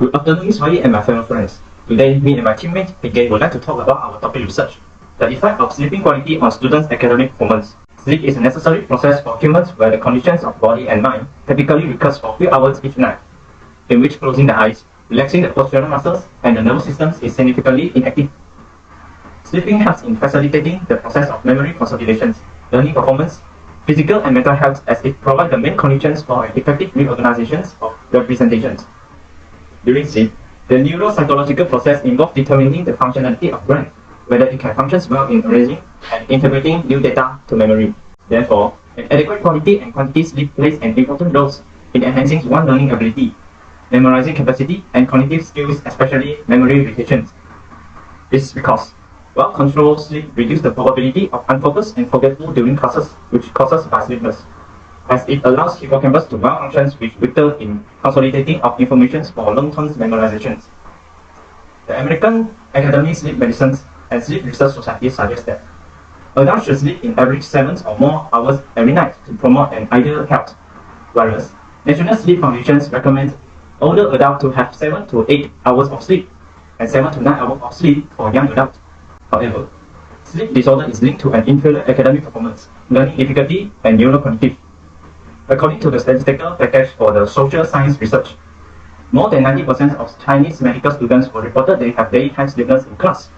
Good afternoon, Ms. Wai and my fellow friends. Today, me and my teammate Peggy would like to talk about our topic research, the effect of sleeping quality on students' academic performance. Sleep is a necessary process for humans where the conditions of body and mind typically recurs for a few hours each night, in which closing the eyes, relaxing the postural muscles, and the nervous system is significantly inactive. Sleeping helps in facilitating the process of memory consolidations, learning performance, physical and mental health, as it provides the main conditions for effective reorganization of representations. During sleep, the neuropsychological process involves determining the functionality of brain, whether it can function well in arranging and interpreting new data to memory. Therefore, an adequate quality and quantity sleep plays an important role in enhancing one's learning ability, memorizing capacity, and cognitive skills, especially memory retention. This is because well-controlled sleep reduces the probability of unfocused and forgetful during classes, which causes by sleepiness, as it allows hippocampus to well-function with vital in consolidating of information for long-term memorizations. The American Academy of Sleep Medicine and Sleep Research Society suggests that adults should sleep in average 7 or more hours every night to promote an ideal health, whereas National Sleep Foundations recommend older adults to have 7 to 8 hours of sleep and 7 to 9 hours of sleep for young adults. However, sleep disorder is linked to an inferior academic performance, learning difficulty, and neurocognitive. According to the statistical package for the social science research, more than 90% of Chinese medical students were reported they have daytime sleepiness in class,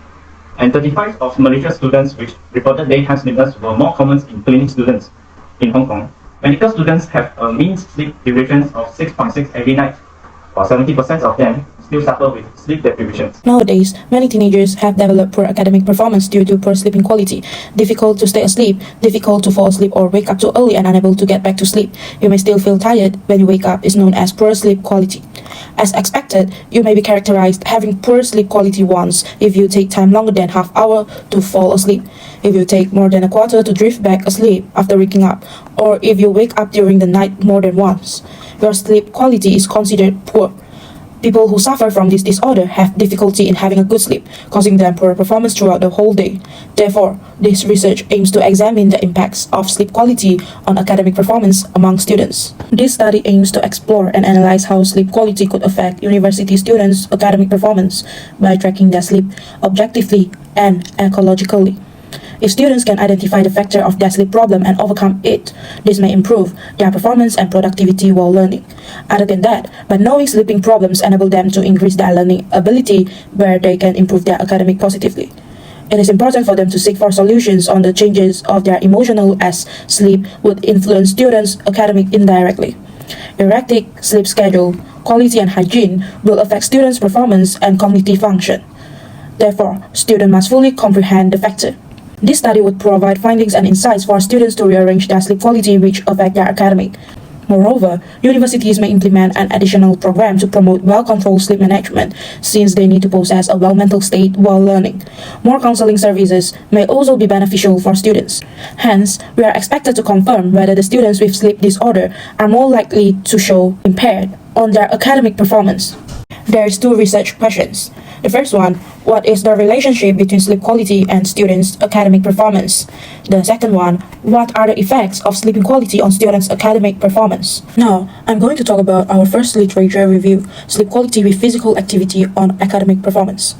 and 35% of Malaysian students which reported daytime sleepiness were more common in clinic students. In Hong Kong, medical students have a mean sleep duration of 6.6 every night, while 70% of them still suffer with sleep deprivation. Nowadays, many teenagers have developed poor academic performance due to poor sleeping quality, difficult to stay asleep, difficult to fall asleep or wake up too early and unable to get back to sleep. You may still feel tired when you wake up is known as poor sleep quality. As expected, you may be characterized having poor sleep quality once if you take time longer than half hour to fall asleep, if you take more than a quarter to drift back asleep after waking up, or if you wake up during the night more than once. Your sleep quality is considered poor. People who suffer from this disorder have difficulty in having a good sleep, causing them poor performance throughout the whole day. Therefore, this research aims to examine the impacts of sleep quality on academic performance among students. This study aims to explore and analyze how sleep quality could affect university students' academic performance by tracking their sleep objectively and ecologically. If students can identify the factor of their sleep problem and overcome it, this may improve their performance and productivity while learning. Other than that, by knowing sleeping problems enable them to increase their learning ability where they can improve their academic positively. It is important for them to seek for solutions on the changes of their emotional as sleep would influence students' academic indirectly. Erratic sleep schedule, quality and hygiene will affect students' performance and cognitive function. Therefore, students must fully comprehend the factor. This study would provide findings and insights for students to rearrange their sleep quality which affect their academic. Moreover, universities may implement an additional program to promote well-controlled sleep management since they need to possess a well-mental state while learning. More counseling services may also be beneficial for students. Hence, we are expected to confirm whether the students with sleep disorder are more likely to show impaired on their academic performance. There is 2 research questions. The first one, what is the relationship between sleep quality and students' academic performance? The second one, what are the effects of sleeping quality on students' academic performance? Now, I'm going to talk about our first literature review, sleep quality with physical activity on academic performance.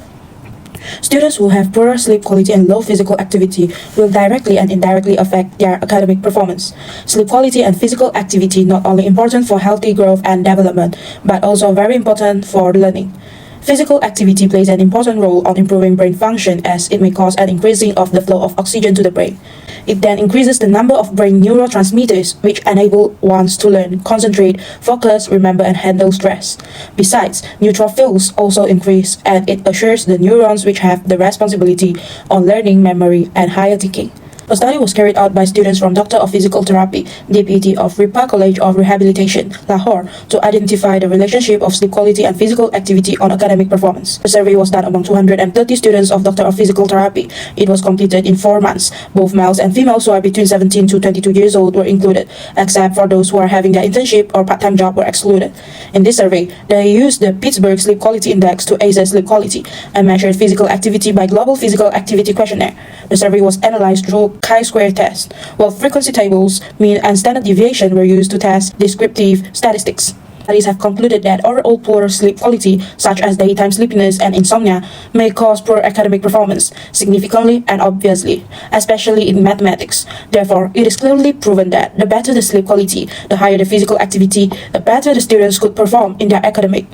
Students who have poorer sleep quality and low physical activity will directly and indirectly affect their academic performance. Sleep quality and physical activity not only important for healthy growth and development, but also very important for learning. Physical activity plays an important role on improving brain function as it may cause an increasing of the flow of oxygen to the brain. It then increases the number of brain neurotransmitters which enable one to learn, concentrate, focus, remember and handle stress. Besides, neutrophils also increase and it assures the neurons which have the responsibility on learning, memory and higher thinking. A study was carried out by students from Doctor of Physical Therapy, DPT of Ripa College of Rehabilitation, Lahore, to identify the relationship of sleep quality and physical activity on academic performance. The survey was done among 230 students of Doctor of Physical Therapy. It was completed in 4 months. Both males and females who are between 17 to 22 years old were included, except for those who are having their internship or part-time job were excluded. In this survey, they used the Pittsburgh Sleep Quality Index to assess sleep quality and measured physical activity by Global Physical Activity Questionnaire. The survey was analyzed through chi-square test, while frequency tables, mean and standard deviation were used to test descriptive statistics. Studies have concluded that overall poor sleep quality, such as daytime sleepiness and insomnia, may cause poor academic performance significantly and obviously, especially in mathematics. Therefore, it is clearly proven that the better the sleep quality, the higher the physical activity, the better the students could perform in their academic.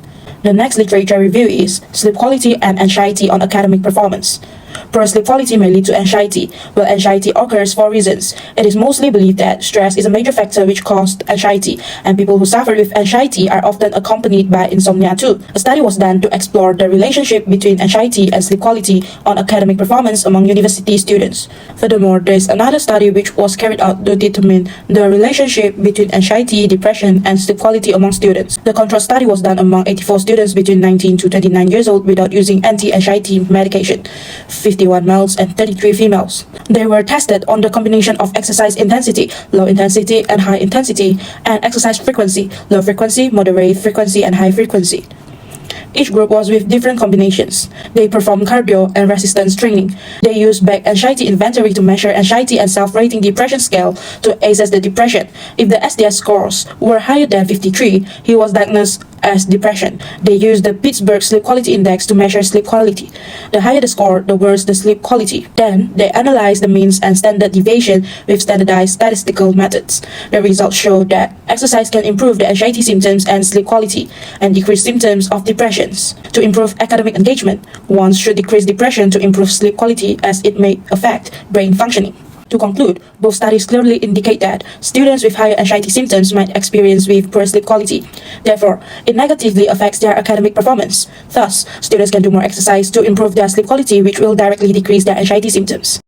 The next literature review is Sleep Quality and Anxiety on Academic Performance. Poor sleep quality may lead to anxiety. Well, anxiety occurs for reasons. It is mostly believed that stress is a major factor which caused anxiety, and people who suffer with anxiety are often accompanied by insomnia too. A study was done to explore the relationship between anxiety and sleep quality on academic performance among university students. Furthermore, there is another study which was carried out to determine the relationship between anxiety, depression, and sleep quality among students. The control study was done among 84 students between 19 to 29 years old without using anti-anxiety medication. 51 males and 33 females. They were tested on the combination of exercise intensity, low intensity and high intensity, and exercise frequency, low frequency, moderate frequency, and high frequency. Each group was with different combinations. They performed cardio and resistance training. They used Beck Anxiety Inventory to measure anxiety and self-rating depression scale to assess the depression. If the SDS scores were higher than 53, he was diagnosed as depression. They used the Pittsburgh Sleep Quality Index to measure sleep quality. The higher the score, the worse the sleep quality. Then, they analyzed the means and standard deviation with standardized statistical methods. The results showed that exercise can improve the anxiety symptoms and sleep quality, and decrease symptoms of depression. To improve academic engagement, one should decrease depression to improve sleep quality as it may affect brain functioning. To conclude, both studies clearly indicate that students with higher anxiety symptoms might experience with poor sleep quality. Therefore, it negatively affects their academic performance. Thus, students can do more exercise to improve their sleep quality, which will directly decrease their anxiety symptoms.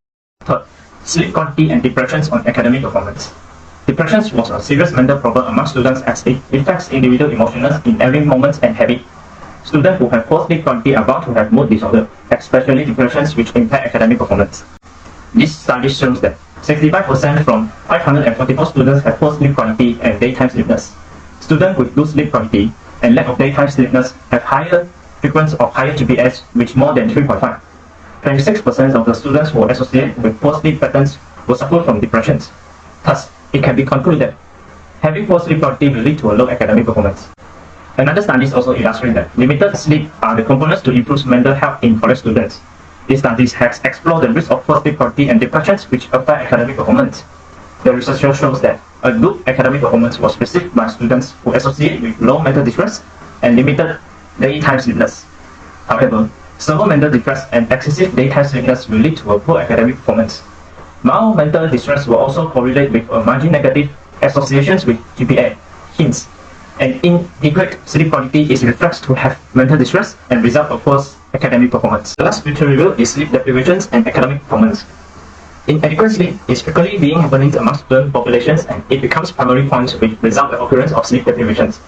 Third, sleep quality and depressions on academic performance. Depression was a serious mental problem among students as it affects individual emotions in every moment and habit. Students who have poor sleep quality are bound to have mood disorder, especially depressions which impact academic performance. This study shows that 65% from 544 students have poor sleep quality and daytime sleepiness. Students with good sleep quality and lack of daytime sleepiness have higher frequency of higher GPS, which more than 3.5. 26% of the students who are associated with poor sleep patterns will suffer from depressions. Thus, it can be concluded that having poor sleep quality will lead to a low academic performance. Another studies also illustrate that limited sleep are the components to improve mental health in college students. These studies have explored the risk of poor sleep quality and depressions which affect academic performance. The research shows that a good academic performance was perceived by students who associate with low mental distress and limited daytime sleepiness. However, severe mental distress and excessive daytime sleepiness will lead to a poor academic performance. Mild mental distress will also correlate with a margin negative associations with GPA. Hence, an inadequate sleep quality is reflected to have mental distress and result of poor academic performance. The last future review is sleep deprivations and academic performance. Inadequate sleep is frequently being happening among student populations and it becomes primary point which result the occurrence of sleep deprivations.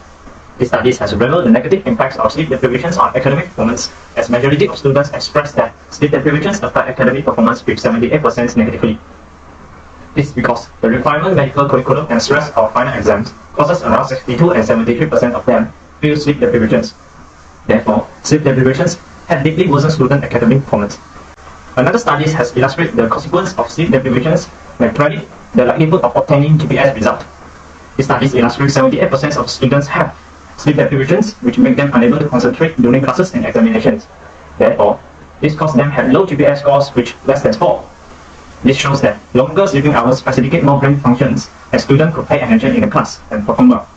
These studies has revealed the negative impacts of sleep deprivations on academic performance, as majority of students express that sleep deprivations affect academic performance with 78% negatively. This is because the requirement medical curriculum and stress of final exams causes around 62 and 73% of them feel sleep deprivations. Therefore, sleep deprivations have deeply worsened student academic performance. Another study has illustrated the consequence of sleep deprivations by predict the likelihood of obtaining GPS result. These studies illustrate 78% of students have sleep deprivations which make them unable to concentrate during classes and examinations. Therefore, this causes them have low GPS scores which less than 4. This shows that longer sleeping hours facilitate more brain functions as students could pay attention in the class and perform well.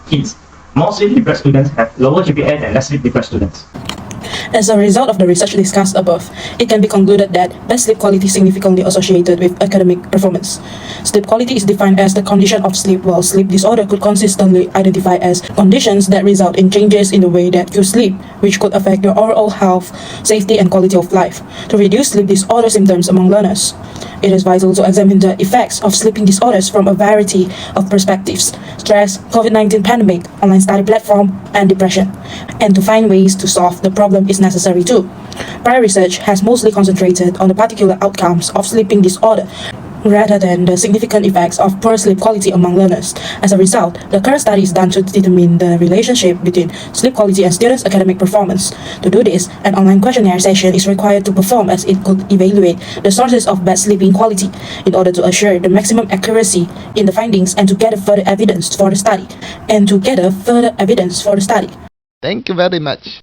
Hence, more sleep-deprived students have lower GPA than less sleep-deprived students. As a result of the research discussed above, it can be concluded that bad sleep quality is significantly associated with academic performance. Sleep quality is defined as the condition of sleep, while sleep disorder could consistently identify as conditions that result in changes in the way that you sleep, which could affect your overall health, safety, and quality of life. To reduce sleep disorder symptoms among learners, it is vital to examine the effects of sleeping disorders from a variety of perspectives: stress, COVID-19 pandemic, online study platform, and depression. And to find ways to solve the problem is necessary too. Prior research has mostly concentrated on the particular outcomes of sleeping disorder, rather than the significant effects of poor sleep quality among learners. As a result, the current study is done to determine the relationship between sleep quality and students' academic performance. To do this, an online questionnaire session is required to perform as it could evaluate the sources of bad sleeping quality in order to assure the maximum accuracy in the findings and to gather further evidence for the study. Thank you very much.